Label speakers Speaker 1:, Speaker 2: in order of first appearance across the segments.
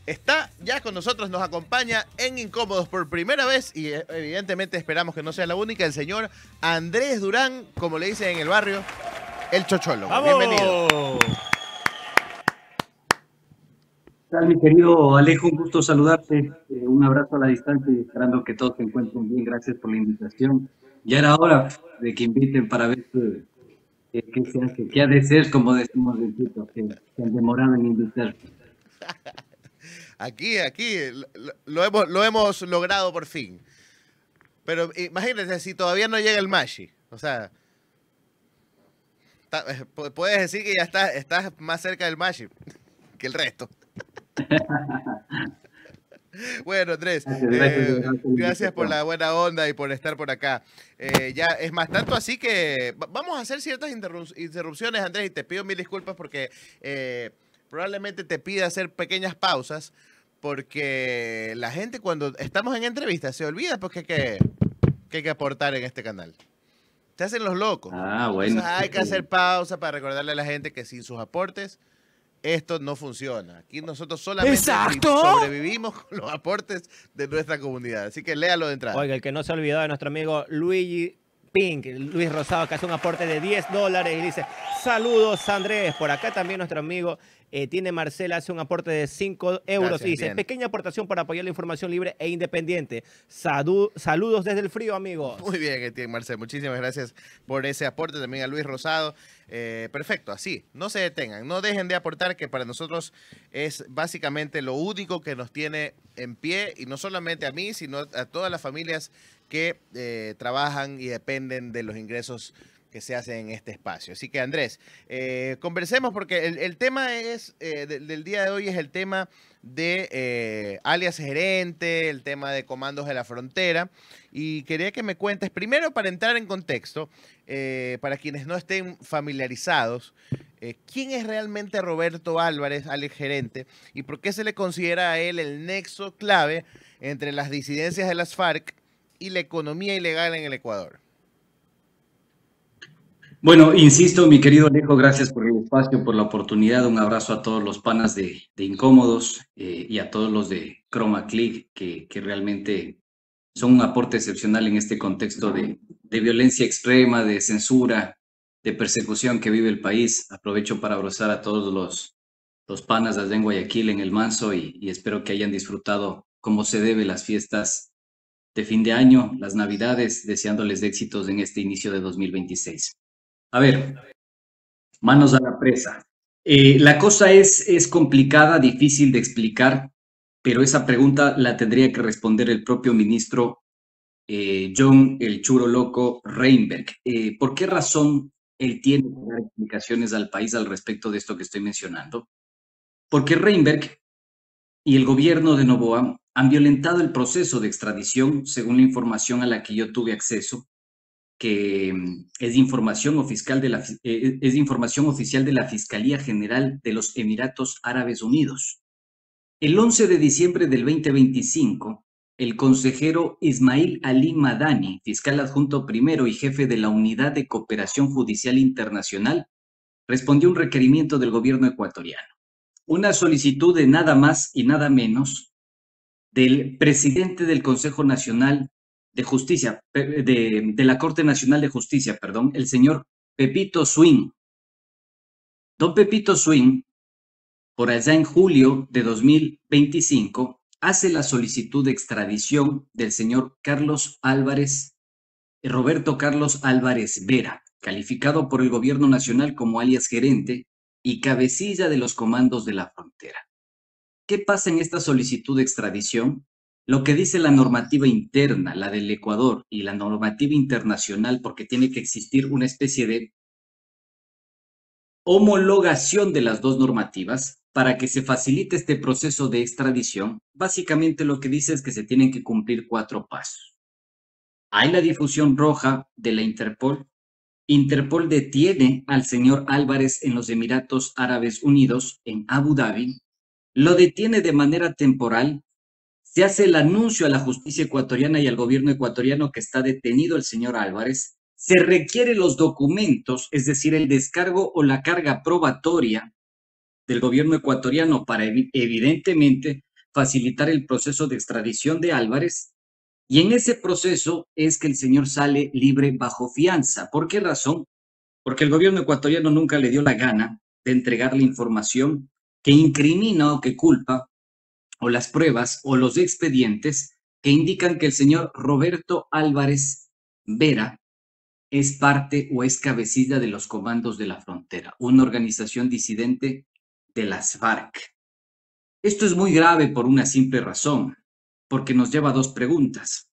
Speaker 1: está ya con nosotros, nos acompaña en Incómodos por primera vez y evidentemente esperamos que no sea la única, el señor Andrés Durán, como le dicen en el barrio, el Chocholo.
Speaker 2: ¡Vamos!
Speaker 1: Bienvenido.
Speaker 3: ¿Qué tal, mi querido Alejo? Un gusto saludarte. Un abrazo a la distancia y esperando que todos se encuentren bien. Gracias por la invitación. Ya era hora de que inviten para ver qué se hace, qué ha de ser, como decimos en Quito, que se han demorado en invitar.
Speaker 1: Aquí, lo hemos logrado por fin. Pero imagínense si todavía no llega el Mashi. O sea, puedes decir que ya estás más cerca del Mashi que el resto. Bueno, Andrés, gracias por la buena onda y por estar por acá. Ya es más, tanto así que vamos a hacer ciertas interrupciones, Andrés, y te pido mil disculpas porque probablemente te pida hacer pequeñas pausas porque la gente cuando estamos en entrevistas se olvida porque que hay que aportar en este canal. Se hacen los locos.
Speaker 3: Ah, bueno.
Speaker 1: Entonces hay que hacer pausa para recordarle a la gente que sin sus aportes esto no funciona. Aquí nosotros solamente sobrevivimos con los aportes de nuestra comunidad. Así que léalo de entrada.
Speaker 2: Oiga, el que no se ha olvidado de nuestro amigo Luigi Pink, Luis Rosado, que hace un aporte de $10 y dice: saludos, Andrés. Por acá también nuestro amigo Tiene Marcela hace un aporte de €5
Speaker 1: Gracias,
Speaker 2: y dice:
Speaker 1: bien.
Speaker 2: pequeña aportación para apoyar la información libre e independiente. Saludos desde el frío, amigos.
Speaker 1: Muy bien, Etienne Marcel. Muchísimas gracias por ese aporte. También a Luis Rosado. Perfecto, así. No se detengan. No dejen de aportar, que para nosotros es básicamente lo único que nos tiene en pie. Y no solamente a mí, sino a todas las familias que trabajan y dependen de los ingresos que se hacen en este espacio. Así que, Andrés, conversemos porque el tema es del día de hoy es el tema de alias gerente, el tema de comandos de la frontera, y quería que me cuentes, primero para entrar en contexto, para quienes no estén familiarizados, ¿quién es realmente Roberto Álvarez, alias gerente, y por qué se le considera a él el nexo clave entre las disidencias de las FARC y la economía ilegal en el Ecuador?
Speaker 3: Bueno, insisto, mi querido Alejo, gracias por el espacio, por la oportunidad. Un abrazo a todos los panas de Incómodos y a todos los de Chroma Click, que realmente son un aporte excepcional en este contexto de violencia extrema, de censura, de persecución que vive el país. Aprovecho para abrazar a todos los panas allá en Guayaquil, en el Manso, y espero que hayan disfrutado como se debe las fiestas de fin de año, las Navidades, deseándoles éxitos en este inicio de 2026. A ver, manos a la presa. La cosa es complicada, difícil de explicar, pero esa pregunta la tendría que responder el propio ministro John el Churo Loco Reinberg. ¿Por qué razón él tiene que dar explicaciones al país al respecto de esto que estoy mencionando? Porque Reinberg y el gobierno de Noboa han violentado el proceso de extradición, según la información a la que yo tuve acceso, que es información oficial de la Fiscalía General de los Emiratos Árabes Unidos. El 11 de diciembre del 2025, el consejero Ismail Ali Madani, fiscal adjunto primero y jefe de la Unidad de Cooperación Judicial Internacional, respondió a un requerimiento del gobierno ecuatoriano. Una solicitud de nada más y nada menos del presidente del Consejo Nacional de Justicia, de la Corte Nacional de Justicia, perdón, el señor Pepito Swing. Don Pepito Swing, por allá en julio de 2025, hace la solicitud de extradición del señor Roberto Carlos Álvarez Vera, calificado por el gobierno nacional como alias gerente y cabecilla de los comandos de la frontera. ¿Qué pasa en esta solicitud de extradición? Lo que dice la normativa interna, la del Ecuador, y la normativa internacional, porque tiene que existir una especie de homologación de las dos normativas para que se facilite este proceso de extradición. Básicamente lo que dice es que se tienen que cumplir 4 pasos. Hay la difusión roja de la Interpol. Interpol detiene al señor Álvarez en los Emiratos Árabes Unidos, en Abu Dhabi. Lo detiene de manera temporal, se hace el anuncio a la justicia ecuatoriana y al gobierno ecuatoriano que está detenido el señor Álvarez, se requieren los documentos, es decir, el descargo o la carga probatoria del gobierno ecuatoriano para evidentemente facilitar el proceso de extradición de Álvarez, y en ese proceso es que el señor sale libre bajo fianza. ¿Por qué razón? Porque el gobierno ecuatoriano nunca le dio la gana de entregar la información que incrimina o que culpa, o las pruebas o los expedientes que indican que el señor Roberto Álvarez Vera es parte o es cabecilla de los Comandos de la Frontera, una organización disidente de las FARC. Esto es muy grave por una simple razón, porque nos lleva a dos preguntas.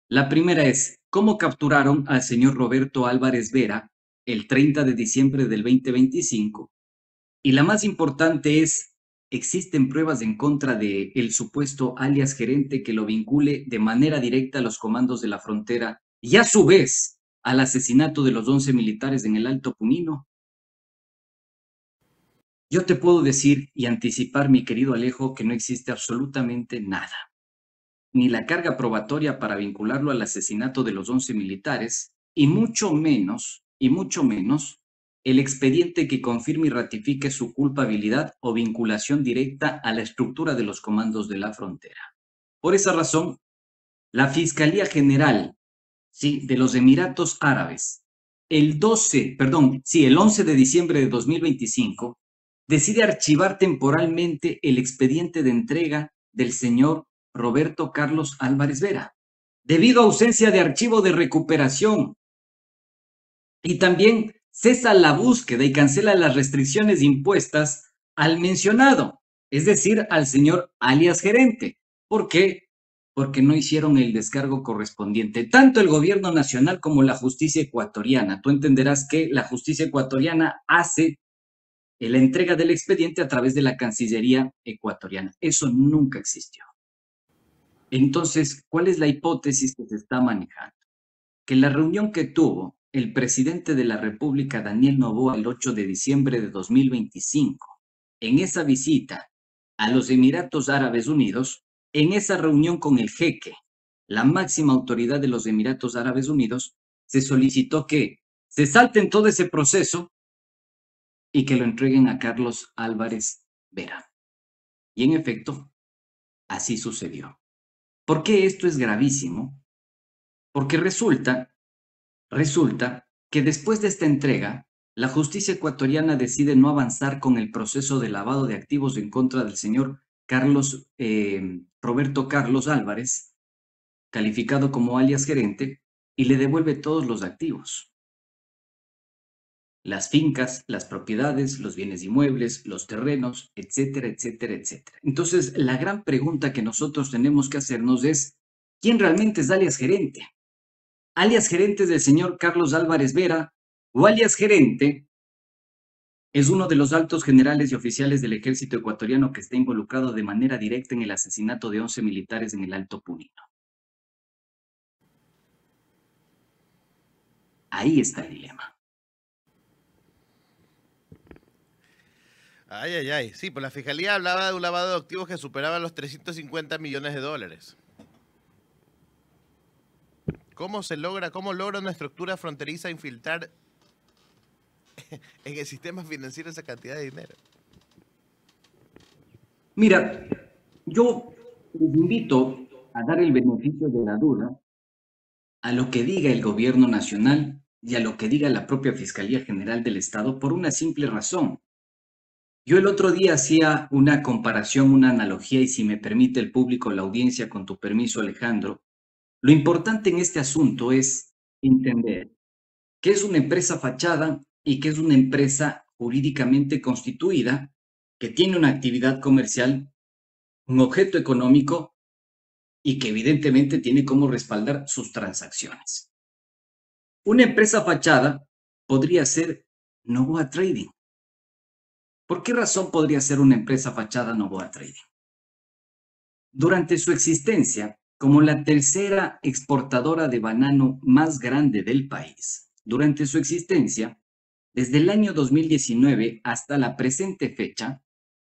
Speaker 3: La primera es, ¿cómo capturaron al señor Roberto Álvarez Vera el 30 de diciembre del 2025? Y la más importante es, ¿existen pruebas en contra de el supuesto alias gerente que lo vincule de manera directa a los Comandos de la Frontera y a su vez al asesinato de los 11 militares en el Alto Punino? Yo te puedo decir y anticipar, mi querido Alejo, que no existe absolutamente nada, ni la carga probatoria para vincularlo al asesinato de los 11 militares, y mucho menos, el expediente que confirme y ratifique su culpabilidad o vinculación directa a la estructura de los Comandos de la Frontera. Por esa razón, la Fiscalía General, ¿sí?, de los Emiratos Árabes, el 11 de diciembre de 2025, decide archivar temporalmente el expediente de entrega del señor Roberto Carlos Álvarez Vera, debido a ausencia de archivo de recuperación. Y también cesa la búsqueda y cancela las restricciones impuestas al mencionado, es decir, al señor alias gerente. ¿Por qué? Porque no hicieron el descargo correspondiente, tanto el gobierno nacional como la justicia ecuatoriana. Tú entenderás que la justicia ecuatoriana hace la entrega del expediente a través de la Cancillería ecuatoriana. Eso nunca existió. Entonces, ¿cuál es la hipótesis que se está manejando? Que la reunión que tuvo el presidente de la República, Daniel Noboa, el 8 de diciembre de 2025, en esa visita a los Emiratos Árabes Unidos, en esa reunión con el jeque, la máxima autoridad de los Emiratos Árabes Unidos, se solicitó que se salten todo ese proceso y que lo entreguen a Carlos Álvarez Vera. Y en efecto, así sucedió. ¿Por qué esto es gravísimo? Porque resulta que después de esta entrega, la justicia ecuatoriana decide no avanzar con el proceso de lavado de activos en contra del señor Roberto Carlos Álvarez, calificado como alias gerente, y le devuelve todos los activos. Las fincas, las propiedades, los bienes inmuebles, los terrenos, etcétera, etcétera, etcétera. Entonces, la gran pregunta que nosotros tenemos que hacernos es, ¿quién realmente es alias gerente? ¿Alias gerente es del señor Carlos Álvarez Vera o alias gerente es uno de los altos generales y oficiales del ejército ecuatoriano que está involucrado de manera directa en el asesinato de 11 militares en el Alto Punino? Ahí está el dilema.
Speaker 1: Ay, ay, ay. Sí, pues la fiscalía hablaba de un lavado de activos que superaba los 350 millones de dólares. ¿Cómo logra una estructura fronteriza infiltrar en el sistema financiero esa cantidad de dinero?
Speaker 3: Mira, yo les invito a dar el beneficio de la duda a lo que diga el gobierno nacional y a lo que diga la propia Fiscalía General del Estado por una simple razón. Yo el otro día hacía una comparación, una analogía, y si me permite el público, la audiencia, con tu permiso, Alejandro, lo importante en este asunto es entender que es una empresa fachada y que es una empresa jurídicamente constituida, que tiene una actividad comercial, un objeto económico y que evidentemente tiene cómo respaldar sus transacciones. Una empresa fachada podría ser Noboa Trading. ¿Por qué razón podría ser una empresa fachada Noboa Trading? Durante su existencia, como la tercera exportadora de banano más grande del país, durante su existencia, desde el año 2019 hasta la presente fecha,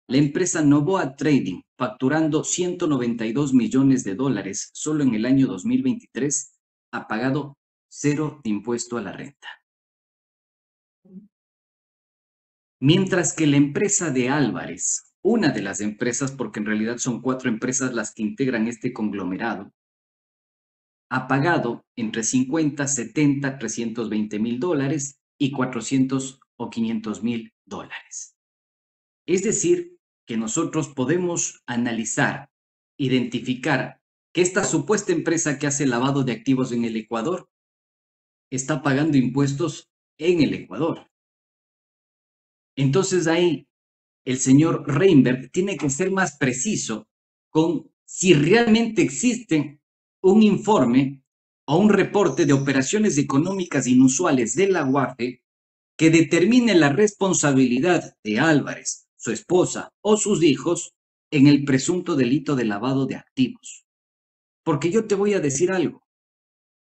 Speaker 3: la empresa Noboa Trading, facturando 192 millones de dólares solo en el año 2023, ha pagado 0 de impuesto a la renta. Mientras que la empresa de Álvarez, una de las empresas, porque en realidad son 4 empresas las que integran este conglomerado, ha pagado entre 50, 70, 320 mil dólares y 400 o 500 mil dólares. Es decir, que nosotros podemos analizar, identificar que esta supuesta empresa que hace lavado de activos en el Ecuador está pagando impuestos en el Ecuador. Entonces ahí el señor Reinberg tiene que ser más preciso con si realmente existe un informe o un reporte de operaciones económicas inusuales de la UAFE que determine la responsabilidad de Álvarez, su esposa o sus hijos en el presunto delito de lavado de activos. Porque yo te voy a decir algo.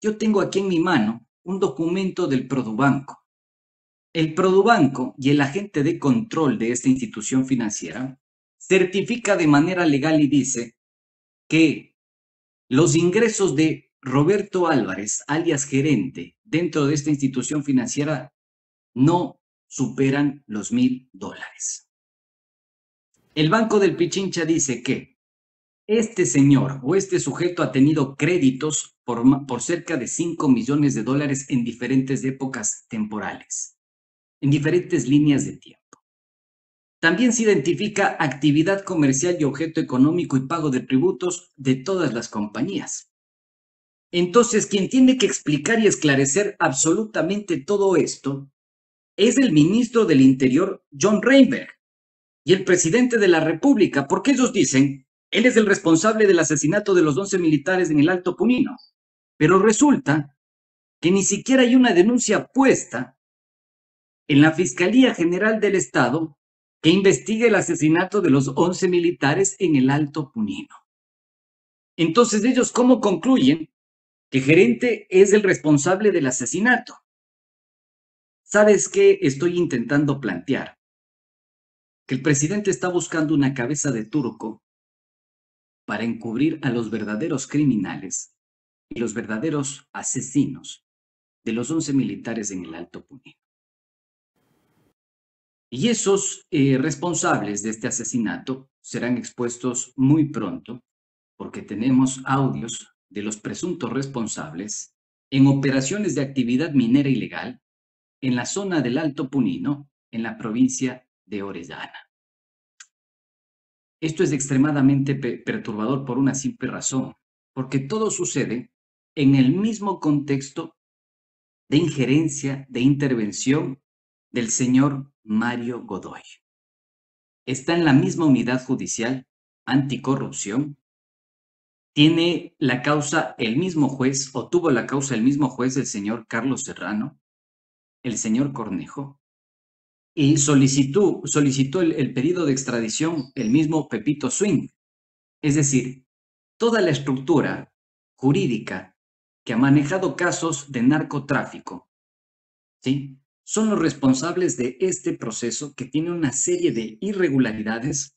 Speaker 3: Yo tengo aquí en mi mano un documento del Produbanco. El Produbanco y el agente de control de esta institución financiera certifica de manera legal y dice que los ingresos de Roberto Álvarez, alias gerente, dentro de esta institución financiera no superan los $1,000. El Banco del Pichincha dice que este señor o este sujeto ha tenido créditos por cerca de $5 millones en diferentes épocas temporales, en diferentes líneas de tiempo. También se identifica actividad comercial y objeto económico y pago de tributos de todas las compañías. Entonces, quien tiene que explicar y esclarecer absolutamente todo esto es el ministro del Interior, John Reinberg, y el presidente de la República, porque ellos dicen, él es el responsable del asesinato de los 11 militares en el Alto Punino. Pero resulta que ni siquiera hay una denuncia puesta en la Fiscalía General del Estado que investigue el asesinato de los 11 militares en el Alto Punino. Entonces, ellos, ¿cómo concluyen que gerente es el responsable del asesinato? ¿Sabes qué estoy intentando plantear? Que el presidente está buscando una cabeza de turco para encubrir a los verdaderos criminales y los verdaderos asesinos de los 11 militares en el Alto Punino. Y esos responsables de este asesinato serán expuestos muy pronto, porque tenemos audios de los presuntos responsables en operaciones de actividad minera ilegal en la zona del Alto Punino, en la provincia de Orellana. Esto es extremadamente perturbador por una simple razón, porque todo sucede en el mismo contexto de injerencia, de intervención del señor Mario Godoy. Está en la misma unidad judicial anticorrupción, tiene la causa el mismo juez, o tuvo la causa el mismo juez, el señor Carlos Serrano, el señor Cornejo, y solicitó el pedido de extradición el mismo Pepito Swing. Es decir, toda la estructura jurídica que ha manejado casos de narcotráfico, ¿sí?, son los responsables de este proceso que tiene una serie de irregularidades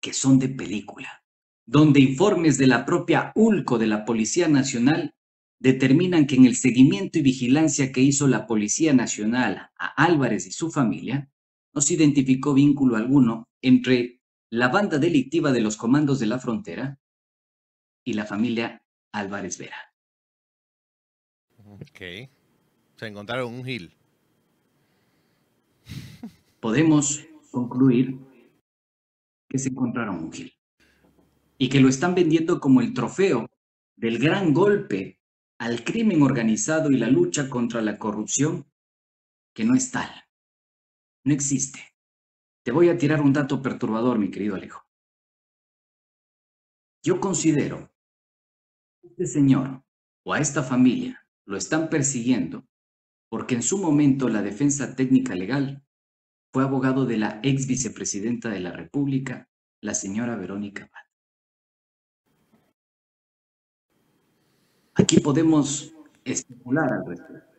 Speaker 3: que son de película, donde informes de la propia ULCO de la Policía Nacional determinan que en el seguimiento y vigilancia que hizo la Policía Nacional a Álvarez y su familia, no se identificó vínculo alguno entre la banda delictiva de los comandos de la frontera y la familia Álvarez Vera.
Speaker 1: Ok. Se encontraron un Gil.
Speaker 3: Podemos concluir que se encontraron un Gil y que lo están vendiendo como el trofeo del gran golpe al crimen organizado y la lucha contra la corrupción, que no es tal, no existe. Te voy a tirar un dato perturbador, mi querido Alejo. Yo considero que este señor o a esta familia lo están persiguiendo porque en su momento la defensa técnica legal fue abogado de la ex vicepresidenta de la República, la señora Verónica Abad. Aquí podemos especular al respecto,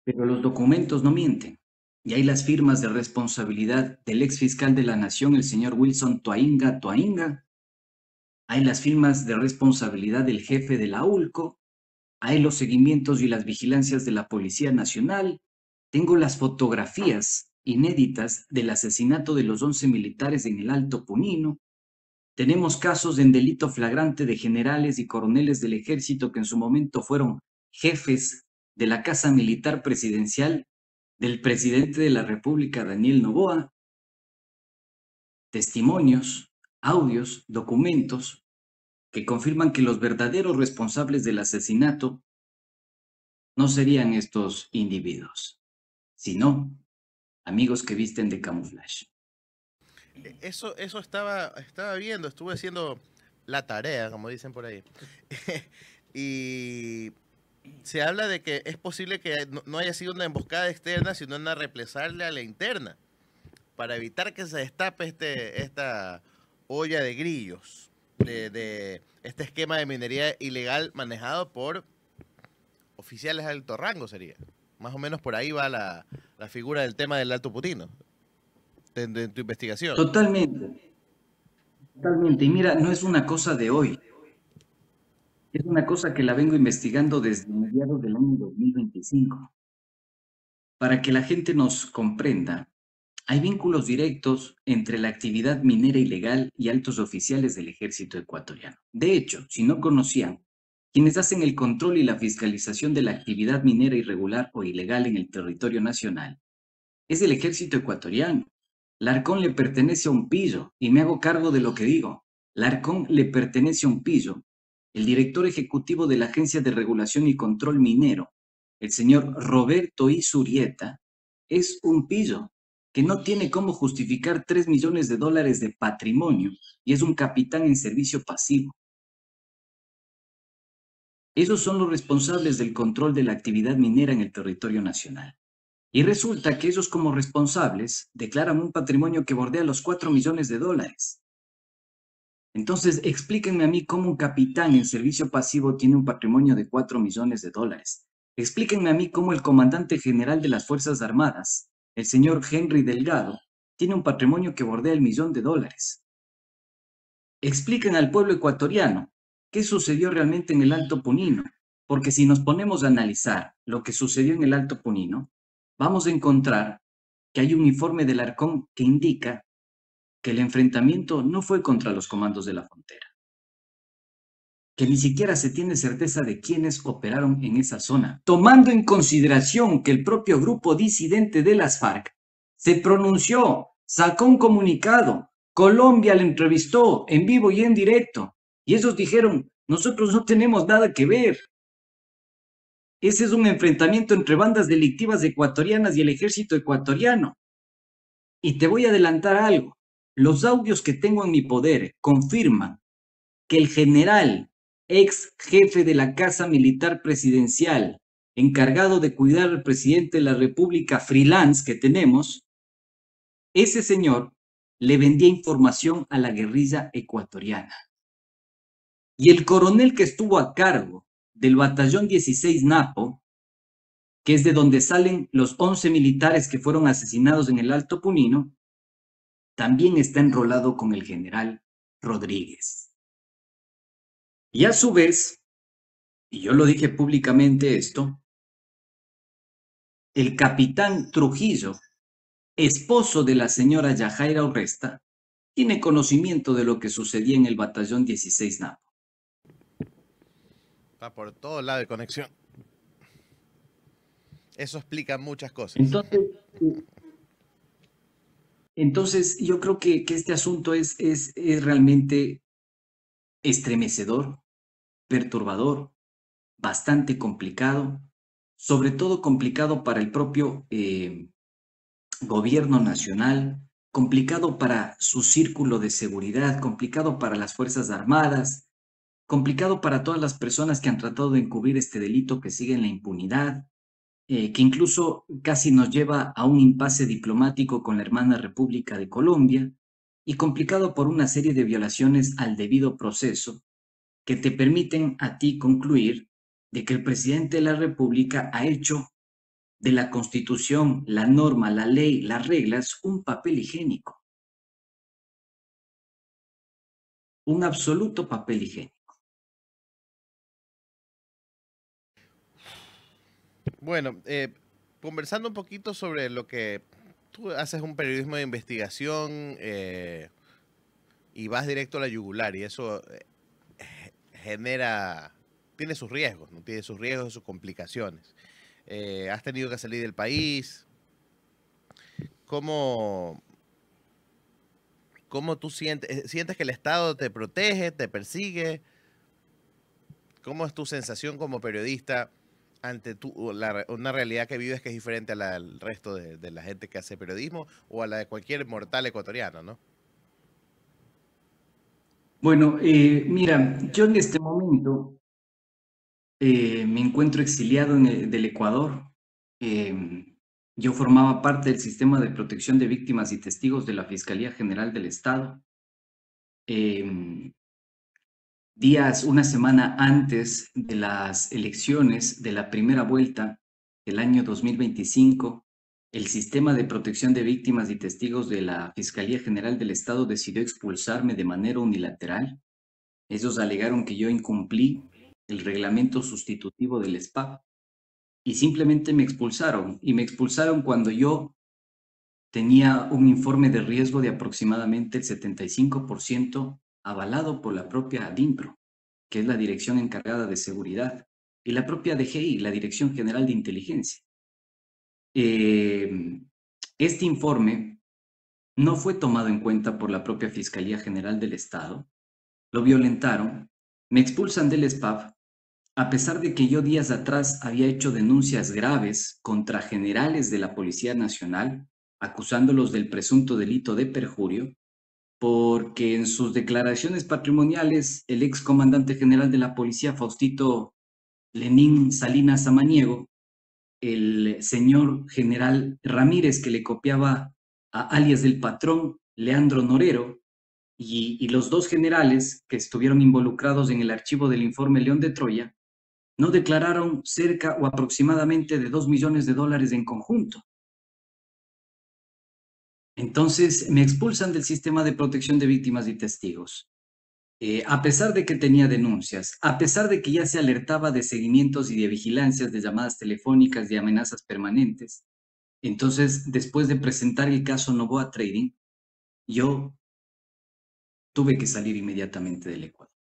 Speaker 3: pero los documentos no mienten. Y hay las firmas de responsabilidad del ex fiscal de la Nación, el señor Wilson Toainga. Hay las firmas de responsabilidad del jefe de la ULCO. Hay los seguimientos y las vigilancias de la Policía Nacional. Tengo las fotografías inéditas del asesinato de los 11 militares en el Alto Punino. Tenemos casos en delito flagrante de generales y coroneles del ejército que en su momento fueron jefes de la Casa Militar Presidencial del presidente de la República, Daniel Noboa. Testimonios, audios, documentos que confirman que los verdaderos responsables del asesinato no serían estos individuos, sino amigos que visten de camuflaje.
Speaker 1: Eso estaba viendo, estuve haciendo la tarea, como dicen por ahí. Y se habla de que es posible que no haya sido una emboscada externa, sino una represalia a la interna, para evitar que se destape esta olla de grillos, de este esquema de minería ilegal manejado por oficiales de alto rango, sería. Más o menos por ahí va la figura del tema del Alto Putino, de tu investigación.
Speaker 3: Totalmente, totalmente. Y mira, no es una cosa de hoy. Es una cosa que la vengo investigando desde mediados del año 2025. Para que la gente nos comprenda, hay vínculos directos entre la actividad minera ilegal y altos oficiales del ejército ecuatoriano. De hecho, si no conocían, quienes hacen el control y la fiscalización de la actividad minera irregular o ilegal en el territorio nacional es el ejército ecuatoriano. Larcón le pertenece a un pillo, y me hago cargo de lo que digo. Larcón le pertenece a un pillo. El director ejecutivo de la Agencia de Regulación y Control Minero, el señor Roberto Izurieta, es un pillo que no tiene cómo justificar 3 millones de dólares de patrimonio y es un capitán en servicio pasivo. Esos son los responsables del control de la actividad minera en el territorio nacional. Y resulta que ellos como responsables declaran un patrimonio que bordea los 4 millones de dólares. Entonces, explíquenme a mí cómo un capitán en servicio pasivo tiene un patrimonio de 4 millones de dólares. Explíquenme a mí cómo el comandante general de las Fuerzas Armadas, el señor Henry Delgado, tiene un patrimonio que bordea el $1.000.000. Expliquen al pueblo ecuatoriano qué sucedió realmente en el Alto Punino, porque si nos ponemos a analizar lo que sucedió en el Alto Punino, vamos a encontrar que hay un informe del Arcón que indica que el enfrentamiento no fue contra los comandos de la frontera, que ni siquiera se tiene certeza de quiénes operaron en esa zona, tomando en consideración que el propio grupo disidente de las FARC se pronunció, sacó un comunicado, Colombia le entrevistó en vivo y en directo, y ellos dijeron, nosotros no tenemos nada que ver. Ese es un enfrentamiento entre bandas delictivas ecuatorianas y el ejército ecuatoriano. Y te voy a adelantar algo. Los audios que tengo en mi poder confirman que el general, ex jefe de la Casa Militar Presidencial, encargado de cuidar al presidente de la República freelance que tenemos, ese señor le vendía información a la guerrilla ecuatoriana. Y el coronel que estuvo a cargo del batallón 16 Napo, que es de donde salen los 11 militares que fueron asesinados en el Alto Punino, también está enrolado con el general Rodríguez. Y a su vez, y yo lo dije públicamente esto, el capitán Trujillo, esposo de la señora Yajaira Urresta, tiene conocimiento de lo que sucedía en el batallón 16 Napo.
Speaker 1: Está por todos lados de conexión. Eso explica muchas cosas.
Speaker 3: Entonces yo creo que este asunto es realmente estremecedor, perturbador, bastante complicado, sobre todo complicado para el propio gobierno nacional, complicado para su círculo de seguridad, complicado para las Fuerzas Armadas, complicado para todas las personas que han tratado de encubrir este delito que sigue en la impunidad, que incluso casi nos lleva a un impasse diplomático con la hermana República de Colombia, y complicado por una serie de violaciones al debido proceso que te permiten a ti concluir de que el presidente de la República ha hecho de la Constitución, la norma, la ley, las reglas, un papel higiénico. Un absoluto papel higiénico.
Speaker 1: Bueno, conversando un poquito sobre lo que tú haces un periodismo de investigación y vas directo a la yugular y eso genera, tiene sus riesgos, ¿no? Tiene sus riesgos y sus complicaciones. Has tenido que salir del país. ¿Cómo, cómo tú sientes? ¿Sientes que el Estado te protege, te persigue? ¿Cómo es tu sensación como periodista ante una realidad que vives que es diferente a la del resto de la gente que hace periodismo o a la de cualquier mortal ecuatoriano, ¿no?
Speaker 3: Bueno, mira, yo en este momento me encuentro exiliado del Ecuador. Yo formaba parte del sistema de protección de víctimas y testigos de la Fiscalía General del Estado. Em, una semana antes de las elecciones de la primera vuelta del año 2025, el sistema de protección de víctimas y testigos de la Fiscalía General del Estado decidió expulsarme de manera unilateral. Ellos alegaron que yo incumplí el reglamento sustitutivo del SPAP y simplemente me expulsaron. Y me expulsaron cuando yo tenía un informe de riesgo de aproximadamente el 75% avalado por la propia DINPRO, que es la Dirección Encargada de Seguridad, y la propia DGI, la Dirección General de Inteligencia. Este informe no fue tomado en cuenta por la propia Fiscalía General del Estado, lo violentaron, me expulsan del SPAP, a pesar de que yo días atrás había hecho denuncias graves contra generales de la Policía Nacional, acusándolos del presunto delito de perjurio, porque en sus declaraciones patrimoniales el ex comandante general de la policía, Faustito Lenín Salinas Samaniego, el señor general Ramírez, que le copiaba a alias del patrón Leandro Norero, y los dos generales que estuvieron involucrados en el archivo del informe León de Troya, no declararon cerca o aproximadamente de $2 millones en conjunto. Entonces me expulsan del sistema de protección de víctimas y testigos. A pesar de que tenía denuncias, a pesar de que ya se alertaba de seguimientos y de vigilancias, de llamadas telefónicas, de amenazas permanentes. Entonces, después de presentar el caso Novoa Trading, yo tuve que salir inmediatamente del Ecuador.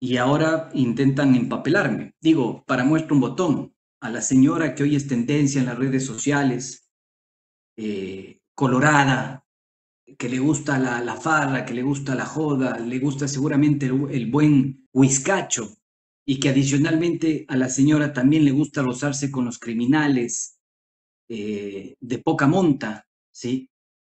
Speaker 3: Y ahora intentan empapelarme. Digo, para muestra un botón, a la señora que hoy es tendencia en las redes sociales, colorada, que le gusta la farra, que le gusta la joda, le gusta seguramente el buen whiskacho, y que adicionalmente a la señora también le gusta rozarse con los criminales de poca monta, ¿sí?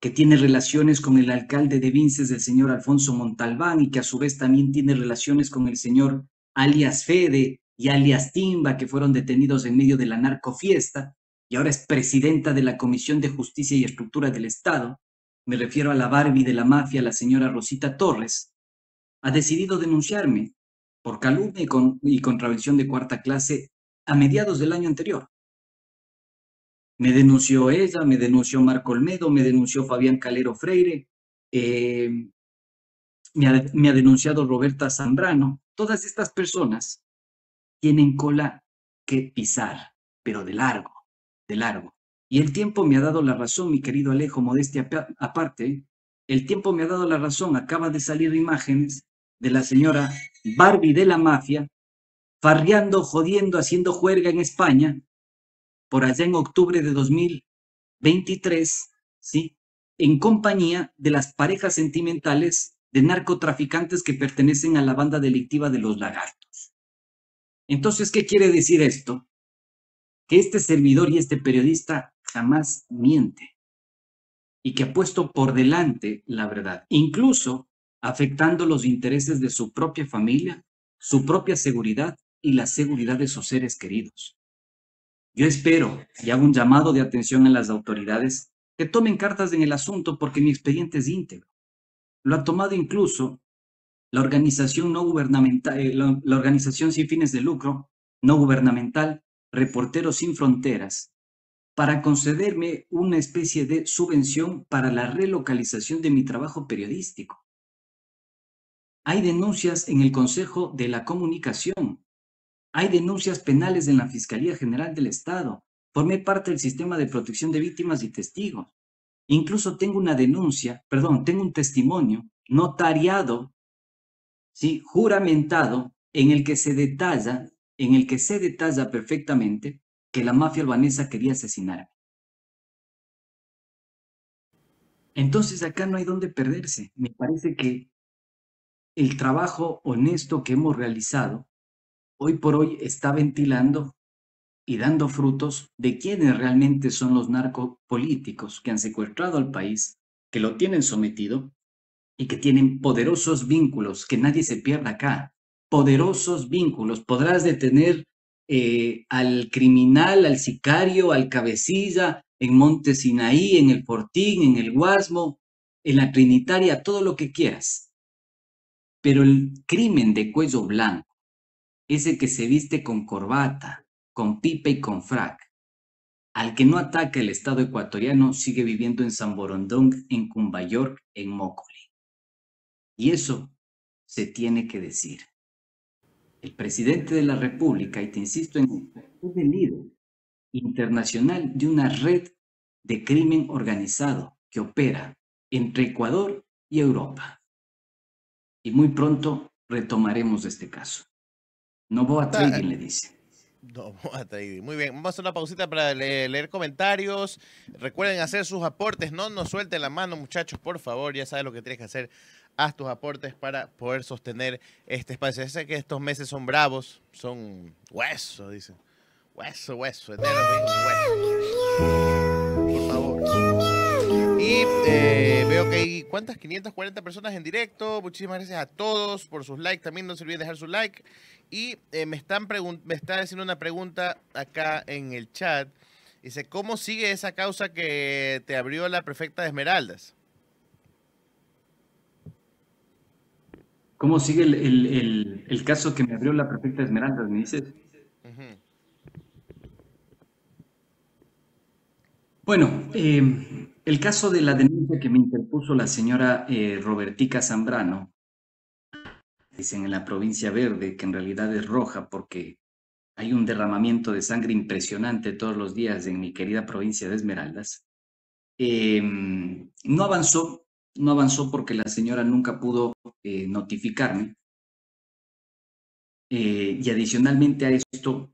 Speaker 3: Que tiene relaciones con el alcalde de Vinces, el señor Alfonso Montalbán, y que a su vez también tiene relaciones con el señor alias Fede y alias Timba, que fueron detenidos en medio de la narcofiesta, y ahora es presidenta de la Comisión de Justicia y Estructura del Estado. Me refiero a la Barbie de la mafia, la señora Rosita Torres, ha decidido denunciarme por calumnia y contravención de cuarta clase a mediados del año anterior. Me denunció ella, me denunció Marco Olmedo, me denunció Fabián Calero Freire, me ha denunciado Roberta Zambrano. Todas estas personas tienen cola que pisar, pero de largo, de largo. Y el tiempo me ha dado la razón, mi querido Alejo, modestia aparte, el tiempo me ha dado la razón. Acaba de salir imágenes de la señora Barbie de la mafia, farreando, jodiendo, haciendo juerga en España, por allá en octubre de 2023, ¿sí? En compañía de las parejas sentimentales de narcotraficantes que pertenecen a la banda delictiva de los Lagartos. Entonces, ¿qué quiere decir esto? Que este servidor y este periodista jamás miente y que ha puesto por delante la verdad, incluso afectando los intereses de su propia familia, su propia seguridad y la seguridad de sus seres queridos. Yo espero y hago un llamado de atención a las autoridades que tomen cartas en el asunto, porque mi expediente es íntegro. Lo ha tomado incluso la organización no gubernamental, la organización sin fines de lucro, no gubernamental, Reporteros Sin Fronteras, para concederme una especie de subvención para la relocalización de mi trabajo periodístico. Hay denuncias en el Consejo de la Comunicación, hay denuncias penales en la Fiscalía General del Estado, formé parte del sistema de protección de víctimas y testigos. Incluso tengo una denuncia, perdón, tengo un testimonio notariado, ¿sí? Juramentado, en el que se detalla perfectamente que la mafia albanesa quería asesinarme. Entonces acá no hay dónde perderse. Me parece que el trabajo honesto que hemos realizado hoy por hoy está ventilando y dando frutos de quiénes realmente son los narcopolíticos que han secuestrado al país, que lo tienen sometido y que tienen poderosos vínculos, que nadie se pierda acá. Poderosos vínculos. Podrás detener al criminal, al sicario, al cabecilla, en Monte Sinaí, en el Fortín, en el Guasmo, en la Trinitaria, todo lo que quieras. Pero el crimen de cuello blanco, ese que se viste con corbata, con pipa y con frac, al que no ataca el Estado ecuatoriano, sigue viviendo en San Borondón, en Cumbayork, en Mócoli. Y eso se tiene que decir. El presidente de la República, y te insisto en esto, es el líder internacional de una red de crimen organizado que opera entre Ecuador y Europa. Y muy pronto retomaremos este caso. Novoa Trading le dice.
Speaker 1: Novoa Trading. Muy bien, vamos a hacer una pausita para leer comentarios. Recuerden hacer sus aportes, no nos suelten la mano, muchachos, por favor. Ya sabes lo que tienes que hacer. Haz tus aportes para poder sostener este espacio. Sé que estos meses son bravos, son hueso, dicen. Hueso, hueso, enero es hueso. Por favor. Y veo que hay, ¿cuántas? 540 personas en directo. Muchísimas gracias a todos por sus likes. También no se olviden dejar su like. Y me está haciendo una pregunta acá en el chat. Dice, ¿cómo sigue esa causa que te abrió la prefecta de Esmeraldas?
Speaker 3: ¿Cómo sigue el caso que me abrió la prefecta Esmeraldas, me dices? Bueno, el caso de la denuncia que me interpuso la señora Robertica Zambrano, dicen en la provincia verde, que en realidad es roja porque hay un derramamiento de sangre impresionante todos los días en mi querida provincia de Esmeraldas, no avanzó porque la señora nunca pudo notificarme. Y adicionalmente a esto,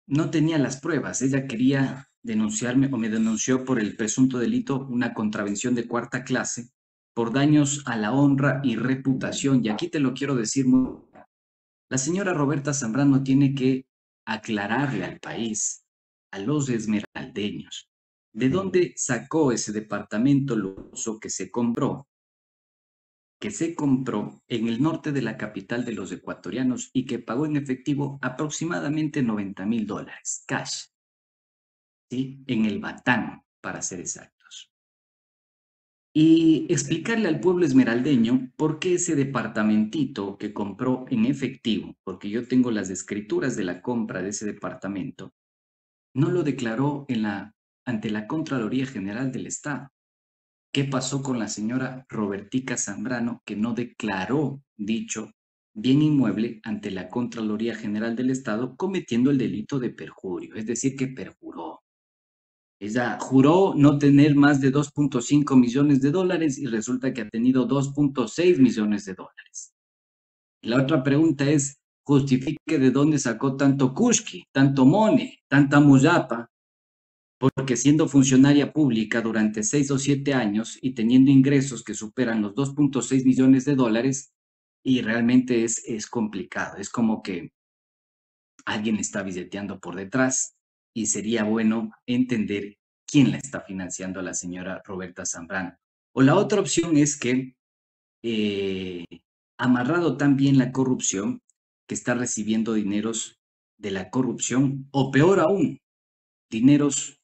Speaker 3: no tenía las pruebas. Ella quería denunciarme o me denunció por el presunto delito, una contravención de 4ª clase, por daños a la honra y reputación. Y aquí te lo quiero decir muy claro. La señora Roberta Zambrano tiene que aclararle al país, a los esmeraldeños, de dónde sacó ese departamento lujoso que se compró en el norte de la capital de los ecuatorianos y que pagó en efectivo aproximadamente $90,000, cash, ¿sí? En el Batán, para ser exactos. Y explicarle al pueblo esmeraldeño por qué ese departamentito que compró en efectivo, porque yo tengo las escrituras de la compra de ese departamento, no lo declaró ante la Contraloría General del Estado. ¿Qué pasó con la señora Robertica Zambrano que no declaró dicho bien inmueble ante la Contraloría General del Estado cometiendo el delito de perjurio? Es decir, que perjuró. Ella juró no tener más de 2.5 millones de dólares y resulta que ha tenido 2.6 millones de dólares. La otra pregunta es, justifique de dónde sacó tanto kushki, tanto mone, tanta muyapa, porque siendo funcionaria pública durante 6 o 7 años y teniendo ingresos que superan los 2.6 millones de dólares, y realmente es complicado. Es como que alguien está billeteando por detrás y sería bueno entender quién la está financiando a la señora Roberta Zambrano. O la otra opción es que, amarrado también la corrupción, que está recibiendo dineros de la corrupción, o peor aún, dineros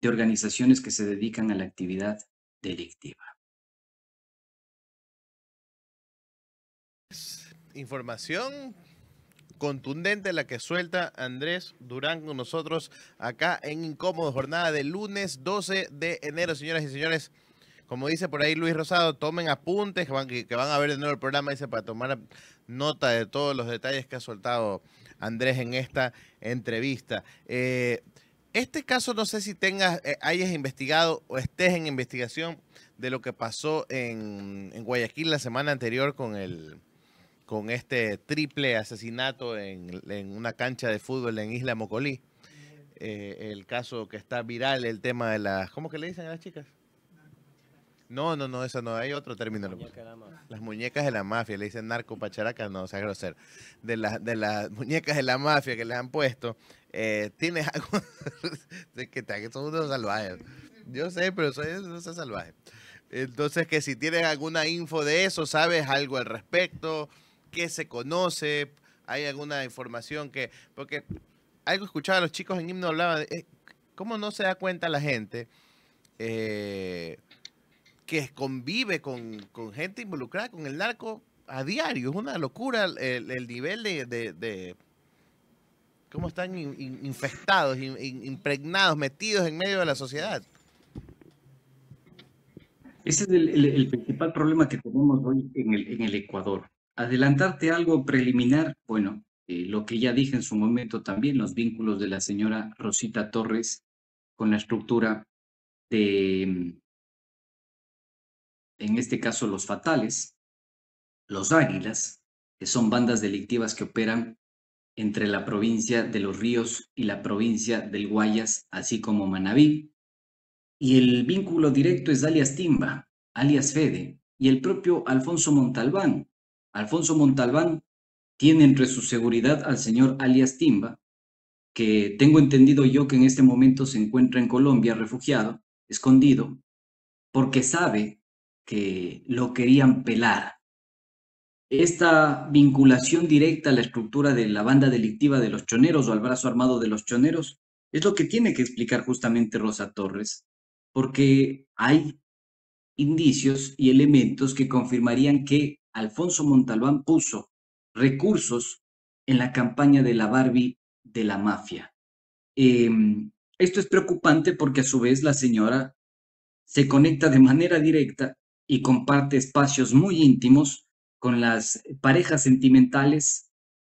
Speaker 3: de organizaciones que se dedican a la actividad delictiva.
Speaker 1: Información contundente la que suelta Andrés Durán con nosotros acá en Incómodo, jornada del lunes 12 de enero, señoras y señores. Como dice por ahí Luis Rosado, tomen apuntes que van a ver de nuevo el programa, dice, para tomar nota de todos los detalles que ha soltado Andrés en esta entrevista. Este caso no sé si hayas investigado o estés en investigación de lo que pasó en Guayaquil la semana anterior con este triple asesinato en una cancha de fútbol en Isla Mocolí. El caso que está viral, el tema de las, ¿cómo que le dicen a las chicas? No, esa no, hay otro término. Las muñecas de la mafia, le dicen narco pacharacas, no, o sea, grosero. De las muñecas de la mafia que les han puesto, ¿tienes algo? que son unos salvajes. Yo sé, pero soy unos salvajes. Entonces, que si tienes alguna info de eso, ¿sabes algo al respecto? ¿Qué se conoce? ¿Hay alguna información que...? Porque algo escuchaba a los chicos en himno, hablaban de cómo no se da cuenta la gente que convive con gente involucrada con el narco a diario. Es una locura el nivel de cómo están infectados, impregnados, metidos en medio de la sociedad.
Speaker 3: Ese es el principal problema que tenemos hoy en el Ecuador. Adelantarte algo preliminar, bueno, lo que ya dije en su momento también, los vínculos de la señora Rosita Torres con la estructura de, en este caso, los Fatales, los Águilas, que son bandas delictivas que operan entre la provincia de Los Ríos y la provincia del Guayas, así como Manabí. Y el vínculo directo es alias Timba, alias Fede, y el propio Alfonso Montalbán. Alfonso Montalbán tiene entre su seguridad al señor alias Timba, que tengo entendido yo que en este momento se encuentra en Colombia refugiado, escondido, porque sabe que lo querían pelar. Esta vinculación directa a la estructura de la banda delictiva de los choneros o al brazo armado de los choneros es lo que tiene que explicar justamente Rosa Torres, porque hay indicios y elementos que confirmarían que Alfonso Montalbán puso recursos en la campaña de la Barbie de la mafia. Esto es preocupante porque a su vez la señora se conecta de manera directa y comparte espacios muy íntimos con las parejas sentimentales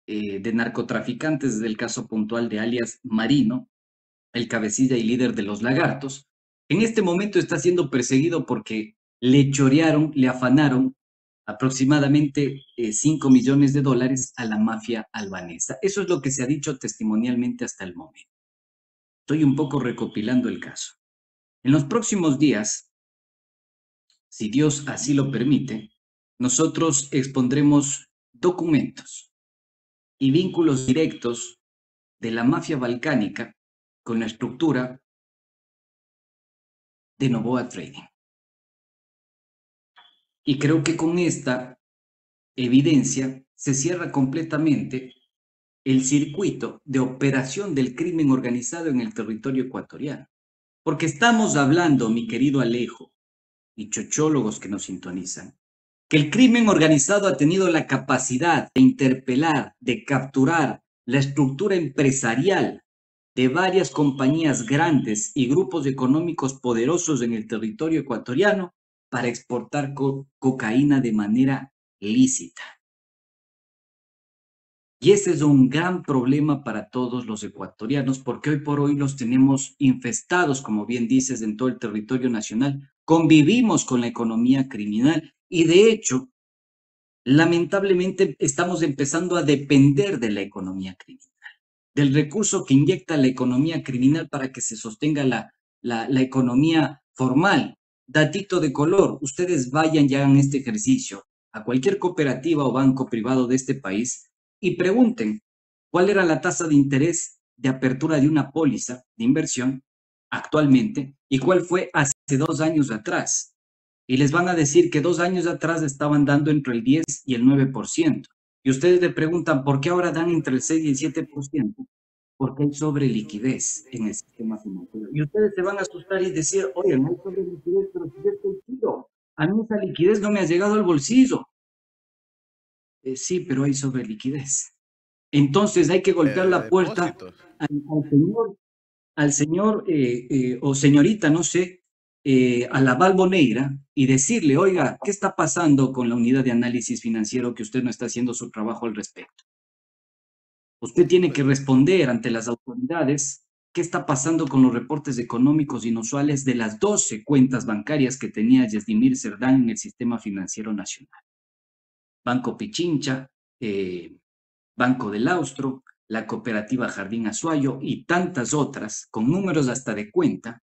Speaker 3: de narcotraficantes, desde el caso puntual de alias Marino, el cabecilla y líder de los Lagartos. En este momento está siendo perseguido porque le chorearon, le afanaron aproximadamente 5 millones de dólares a la mafia albanesa. Eso es lo que se ha dicho testimonialmente hasta el momento. Estoy un poco recopilando el caso. En los próximos días, si Dios así lo permite, nosotros expondremos documentos y vínculos directos de la mafia balcánica con la estructura de Novoa Trading. Y creo que con esta evidencia se cierra completamente el circuito de operación del crimen organizado en el territorio ecuatoriano. Porque estamos hablando, mi querido Alejo, y chochólogos que nos sintonizan, que el crimen organizado ha tenido la capacidad de interpelar, de capturar la estructura empresarial de varias compañías grandes y grupos económicos poderosos en el territorio ecuatoriano para exportar cocaína de manera lícita. Y ese es un gran problema para todos los ecuatorianos, porque hoy por hoy los tenemos infestados, como bien dices, en todo el territorio nacional. Convivimos con la economía criminal y de hecho, lamentablemente, estamos empezando a depender de la economía criminal, del recurso que inyecta la economía criminal para que se sostenga la economía formal. Datito de color, ustedes vayan y hagan este ejercicio a cualquier cooperativa o banco privado de este país y pregunten cuál era la tasa de interés de apertura de una póliza de inversión actualmente y cuál fue hace 2 años atrás. Y les van a decir que 2 años atrás estaban dando entre el 10 y el 9%. Y ustedes le preguntan por qué ahora dan entre el 6 y el 7%. Porque hay sobreliquidez en el sistema financiero. Y ustedes se van a asustar y decir, oye, no hay sobreliquidez, pero si yo estoy chido, a mí esa liquidez no me ha llegado al bolsillo. Sí, pero hay sobreliquidez. Entonces hay que golpear la puerta al señor o señorita, no sé, a la Balboneira y decirle, oiga, ¿qué está pasando con la unidad de análisis financiero que usted no está haciendo su trabajo al respecto? Usted tiene que responder ante las autoridades qué está pasando con los reportes económicos inusuales de las 12 cuentas bancarias que tenía Yasdimir Cerdán en el sistema financiero nacional. Banco Pichincha, Banco del Austro, la Cooperativa Jardín Azuayo y tantas otras, con números hasta de cuenta,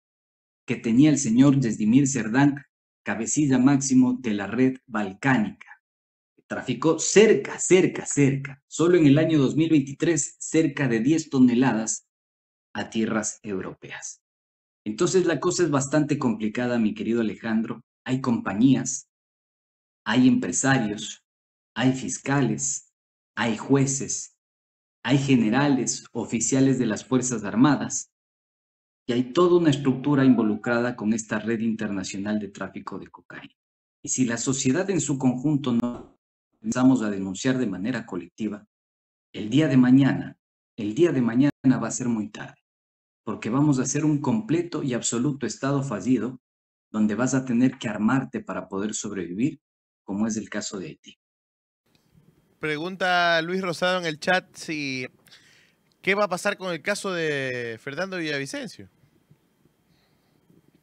Speaker 3: que tenía el señor Yasdimir Cerdán, cabecilla máximo de la red balcánica. Traficó cerca, solo en el año 2023, cerca de 10 toneladas a tierras europeas. Entonces la cosa es bastante complicada, mi querido Alejandro. Hay compañías, hay empresarios, hay fiscales, hay jueces, hay generales, oficiales de las Fuerzas Armadas, y hay toda una estructura involucrada con esta red internacional de tráfico de cocaína. Y si la sociedad en su conjunto no empezamos a denunciar de manera colectiva, el día de mañana va a ser muy tarde, porque vamos a hacer un completo y absoluto estado fallido, donde vas a tener que armarte para poder sobrevivir, como es el caso de Haití.
Speaker 1: Pregunta Luis Rosado en el chat si ¿qué va a pasar con el caso de Fernando Villavicencio?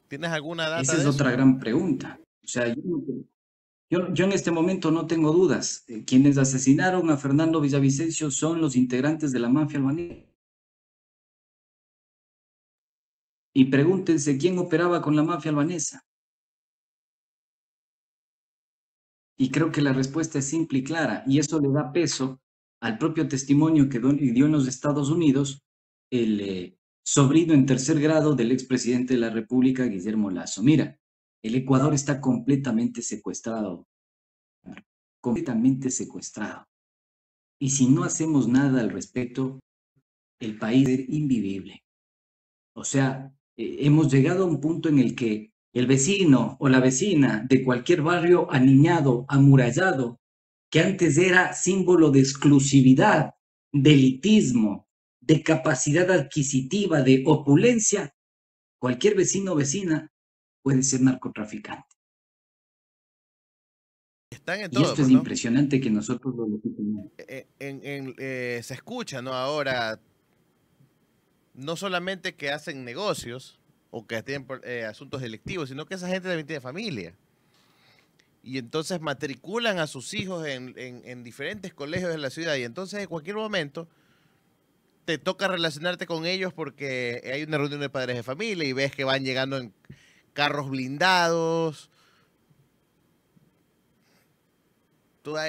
Speaker 1: ¿Tienes alguna data
Speaker 3: Esa
Speaker 1: de
Speaker 3: es
Speaker 1: eso?
Speaker 3: otra gran pregunta. O sea, yo en este momento no tengo dudas. Quienes asesinaron a Fernando Villavicencio son los integrantes de la mafia albanesa. Y pregúntense quién operaba con la mafia albanesa. Y creo que la respuesta es simple y clara, y eso le da peso al propio testimonio que dio en los Estados Unidos el sobrino en tercer grado del expresidente de la República, Guillermo Lasso. Mira, el Ecuador está completamente secuestrado, completamente secuestrado. Y si no hacemos nada al respecto, el país va a ser invivible. O sea, hemos llegado a un punto en el que el vecino o la vecina de cualquier barrio aniñado, amurallado, que antes era símbolo de exclusividad, de elitismo, de capacidad adquisitiva, de opulencia, cualquier vecino o vecina puede ser narcotraficante.
Speaker 1: Están en
Speaker 3: Y
Speaker 1: todo,
Speaker 3: esto
Speaker 1: pues,
Speaker 3: es
Speaker 1: ¿no?
Speaker 3: impresionante que nosotros lo legitimemos.
Speaker 1: Se escucha, ¿no? Ahora, no solamente que hacen negocios o que tienen asuntos delictivos, sino que esa gente también tiene familia. Y entonces matriculan a sus hijos en diferentes colegios de la ciudad. Y entonces en cualquier momento te toca relacionarte con ellos porque hay una reunión de padres de familia y ves que van llegando en carros blindados.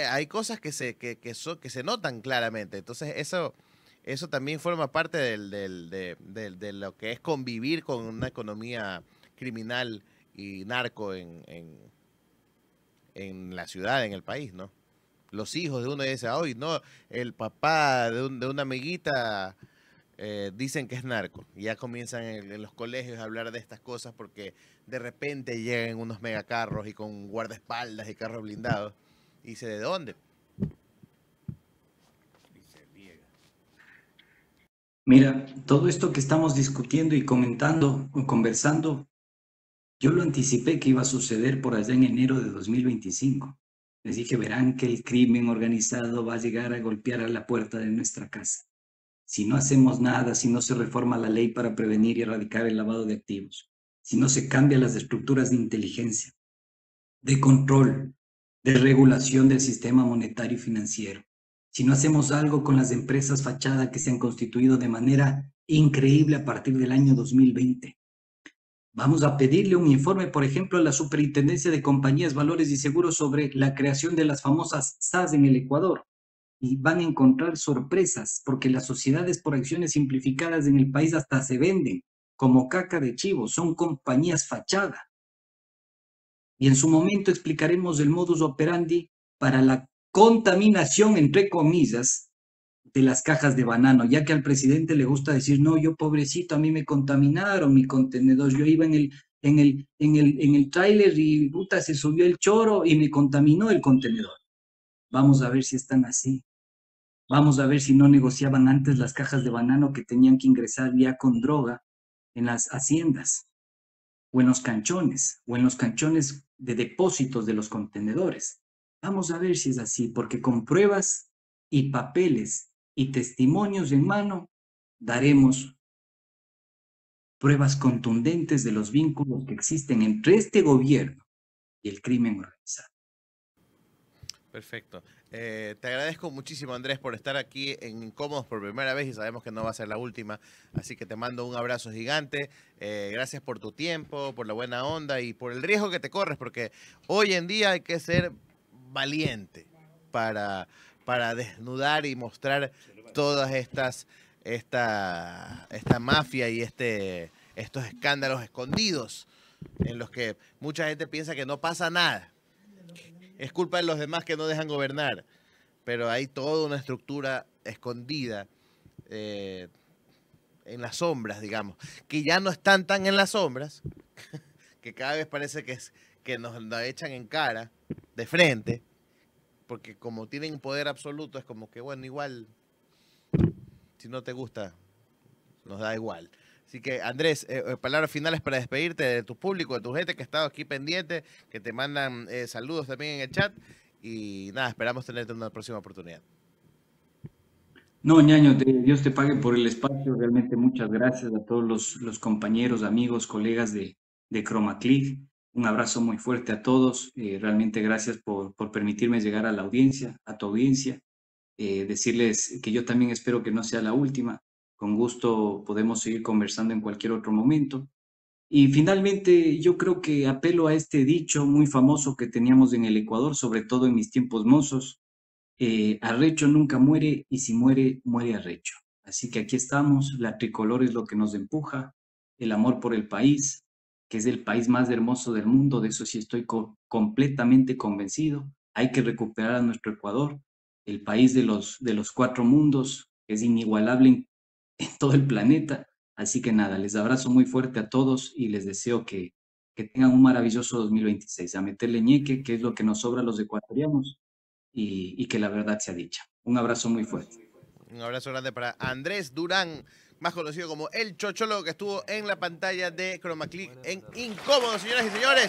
Speaker 1: Hay cosas que se notan claramente. Entonces eso también forma parte de lo que es convivir con una economía criminal y narco en la ciudad, en el país, ¿no? Los hijos de uno dicen, hoy no, el papá de una amiguita dicen que es narco. Y ya comienzan en los colegios a hablar de estas cosas porque de repente llegan unos megacarros y con guardaespaldas y carros blindados. Y dice, ¿de dónde? Y se niega.
Speaker 3: Mira, todo esto que estamos discutiendo y comentando o conversando, yo lo anticipé que iba a suceder por allá en enero de 2025. Les dije, verán que el crimen organizado va a llegar a golpear a la puerta de nuestra casa. Si no hacemos nada, si no se reforma la ley para prevenir y erradicar el lavado de activos, si no se cambian las estructuras de inteligencia, de control, de regulación del sistema monetario y financiero, si no hacemos algo con las empresas fachada que se han constituido de manera increíble a partir del año 2020, vamos a pedirle un informe, por ejemplo, a la Superintendencia de Compañías, Valores y Seguros sobre la creación de las famosas SAS en el Ecuador. Y van a encontrar sorpresas, porque las sociedades por acciones simplificadas en el país hasta se venden como caca de chivo, son compañías fachada. Y en su momento explicaremos el modus operandi para la contaminación, entre comillas, de las cajas de banano, ya que al presidente le gusta decir, no, yo pobrecito, a mí me contaminaron mi contenedor, yo iba en el tráiler y puta, se subió el choro y me contaminó el contenedor. Vamos a ver si están así. Vamos a ver si no negociaban antes las cajas de banano que tenían que ingresar ya con droga en las haciendas o en los canchones de depósitos de los contenedores. Vamos a ver si es así, porque con pruebas y papeles y testimonios en mano daremos pruebas contundentes de los vínculos que existen entre este gobierno y el crimen organizado.
Speaker 1: Perfecto. Te agradezco muchísimo, Andrés, por estar aquí en Incómodos por primera vez y sabemos que no va a ser la última, así que te mando un abrazo gigante. Gracias por tu tiempo, por la buena onda y por el riesgo que te corres, porque hoy en día hay que ser valiente para desnudar y mostrar todas esta mafia y estos escándalos escondidos en los que mucha gente piensa que no pasa nada. Es culpa de los demás que no dejan gobernar, pero hay toda una estructura escondida en las sombras, digamos, que ya no están tan en las sombras, que cada vez parece que nos la echan en cara, de frente, porque como tienen poder absoluto, es como que, bueno, igual, si no te gusta, nos da igual. Así que, Andrés, palabras finales para despedirte de tu público, de tu gente que ha estado aquí pendiente, que te mandan saludos también en el chat. Y nada, esperamos tenerte en una próxima oportunidad.
Speaker 3: No, ñaño, Dios te pague por el espacio. Realmente muchas gracias a todos los compañeros, amigos, colegas de ChromaClick. Un abrazo muy fuerte a todos. Realmente gracias por permitirme llegar a la audiencia, a tu audiencia. Decirles que yo también espero que no sea la última. Con gusto podemos seguir conversando en cualquier otro momento. Y finalmente, yo creo que apelo a este dicho muy famoso que teníamos en el Ecuador, sobre todo en mis tiempos mozos: arrecho nunca muere y si muere, muere arrecho. Así que aquí estamos, la tricolor es lo que nos empuja, el amor por el país, que es el país más hermoso del mundo, de eso sí estoy completamente convencido. Hay que recuperar a nuestro Ecuador, el país de los cuatro mundos, que es inigualable en todo el planeta. Así que nada, les abrazo muy fuerte a todos y les deseo que tengan un maravilloso 2026. A meterle ñeque, que es lo que nos sobra a los ecuatorianos, y que la verdad sea dicha. Un abrazo muy fuerte.
Speaker 1: Un abrazo grande para Andrés Durán, más conocido como El Chocholo, que estuvo en la pantalla de ChromaClick en Incómodos, señoras y señores.